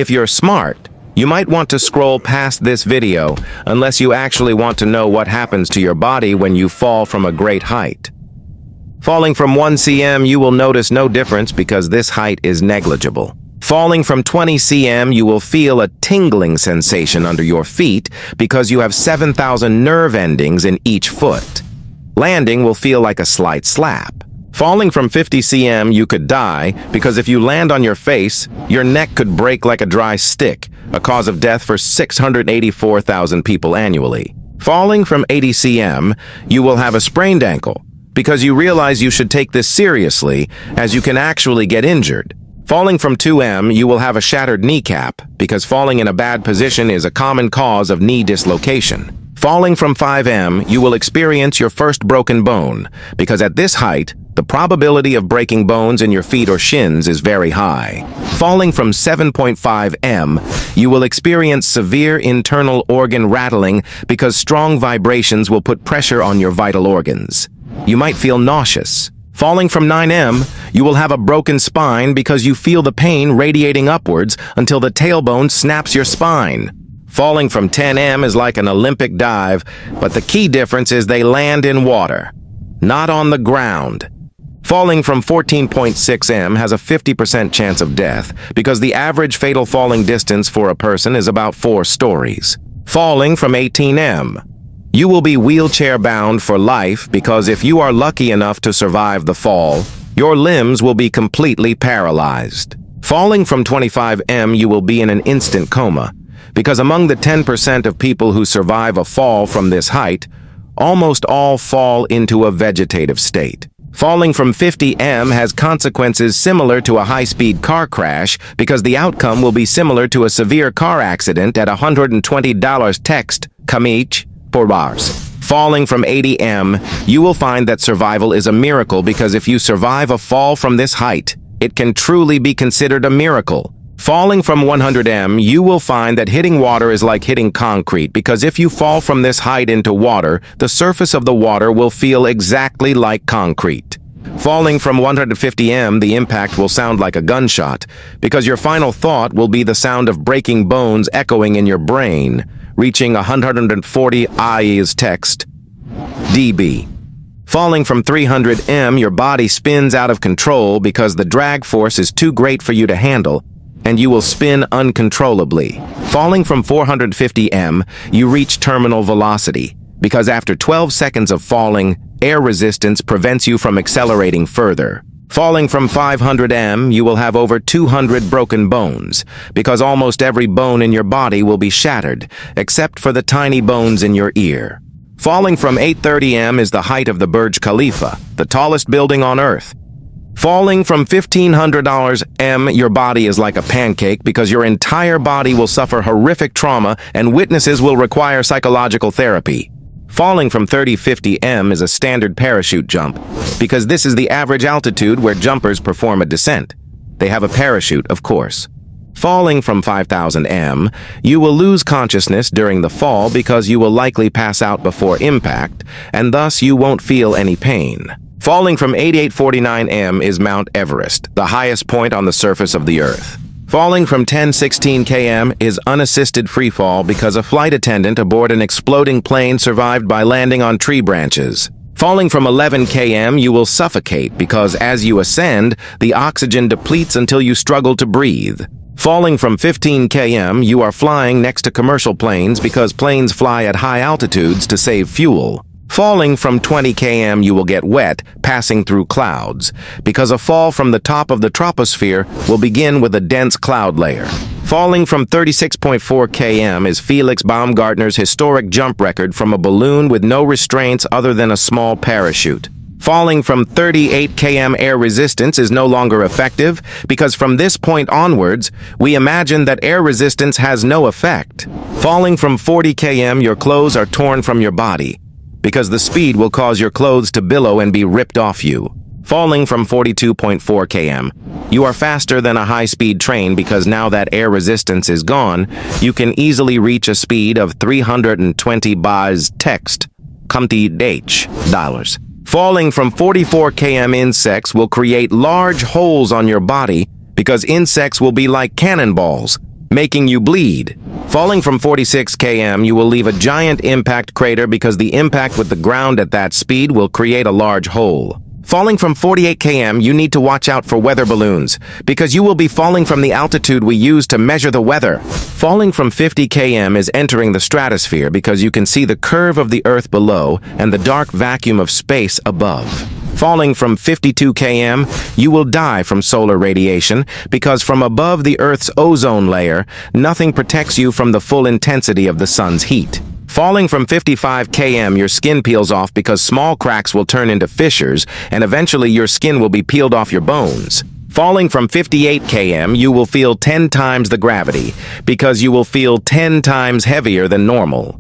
If you're smart, you might want to scroll past this video unless you actually want to know what happens to your body when you fall from a great height. Falling from 1 cm, you will notice no difference because this height is negligible. Falling from 20 cm, you will feel a tingling sensation under your feet because you have 7,000 nerve endings in each foot. Landing will feel like a slight slap. Falling from 50 cm, you could die because if you land on your face, your neck could break like a dry stick, a cause of death for 684,000 people annually. Falling from 80 cm, you will have a sprained ankle because you realize you should take this seriously as you can actually get injured. Falling from 2m, you will have a shattered kneecap because falling in a bad position is a common cause of knee dislocation. Falling from 5m, you will experience your first broken bone because at this height, the probability of breaking bones in your feet or shins is very high. Falling from 7.5m, you will experience severe internal organ rattling because strong vibrations will put pressure on your vital organs. You might feel nauseous. Falling from 9m, you will have a broken spine because you feel the pain radiating upwards until the tailbone snaps your spine. Falling from 10m is like an Olympic dive, but the key difference is they land in water, not on the ground. Falling from 14.6m has a 50% chance of death because the average fatal falling distance for a person is about 4 stories. Falling from 18m. You will be wheelchair-bound for life because if you are lucky enough to survive the fall, your limbs will be completely paralyzed. Falling from 25m, you will be in an instant coma because among the 10% of people who survive a fall from this height, almost all fall into a vegetative state. Falling from 50m has consequences similar to a high-speed car crash because the outcome will be similar to a severe car accident at $120 text, kamich, por bars. Falling from 80m, you will find that survival is a miracle because if you survive a fall from this height, it can truly be considered a miracle. Falling from 100m, you will find that hitting water is like hitting concrete because if you fall from this height into water, the surface of the water will feel exactly like concrete. Falling from 150m, the impact will sound like a gunshot because your final thought will be the sound of breaking bones echoing in your brain, reaching 140 IE's text, dB. Falling from 300m, your body spins out of control because the drag force is too great for you to handle, and you will spin uncontrollably. Falling from 450m, you reach terminal velocity, because after 12 seconds of falling, air resistance prevents you from accelerating further. Falling from 500m, you will have over 200 broken bones, because almost every bone in your body will be shattered, except for the tiny bones in your ear. Falling from 830m is the height of the Burj Khalifa, the tallest building on Earth. Falling from 1500 m, your body is like a pancake because your entire body will suffer horrific trauma and witnesses will require psychological therapy. Falling from 3050m is a standard parachute jump because this is the average altitude where jumpers perform a descent. They have a parachute, of course. Falling from 5000m, you will lose consciousness during the fall because you will likely pass out before impact, and thus you won't feel any pain. Falling from 8849m is Mount Everest, the highest point on the surface of the Earth. Falling from 1016 km is unassisted freefall because a flight attendant aboard an exploding plane survived by landing on tree branches. Falling from 11 km, you will suffocate because as you ascend, the oxygen depletes until you struggle to breathe. Falling from 15 km, you are flying next to commercial planes because planes fly at high altitudes to save fuel. Falling from 20 km, you will get wet, passing through clouds, because a fall from the top of the troposphere will begin with a dense cloud layer. Falling from 36.4 km is Felix Baumgartner's historic jump record from a balloon with no restraints other than a small parachute. Falling from 38 km air resistance is no longer effective because from this point onwards, we imagine that air resistance has no effect. Falling from 40 km, your clothes are torn from your body because the speed will cause your clothes to billow and be ripped off you. Falling from 42.4 km, you are faster than a high-speed train because now that air resistance is gone, you can easily reach a speed of 320 bars text, $. Falling from 44 km, insects will create large holes on your body because insects will be like cannonballs. making you bleed. Falling from 46 km, you will leave a giant impact crater because the impact with the ground at that speed will create a large hole. Falling from 48 km, you need to watch out for weather balloons, because you will be falling from the altitude we use to measure the weather. Falling from 50 km is entering the stratosphere because you can see the curve of the Earth below and the dark vacuum of space above. Falling from 52 km, you will die from solar radiation because from above the Earth's ozone layer, nothing protects you from the full intensity of the sun's heat. Falling from 55 km, your skin peels off because small cracks will turn into fissures, and eventually your skin will be peeled off your bones. Falling from 58 km, you will feel 10 times the gravity because you will feel 10 times heavier than normal.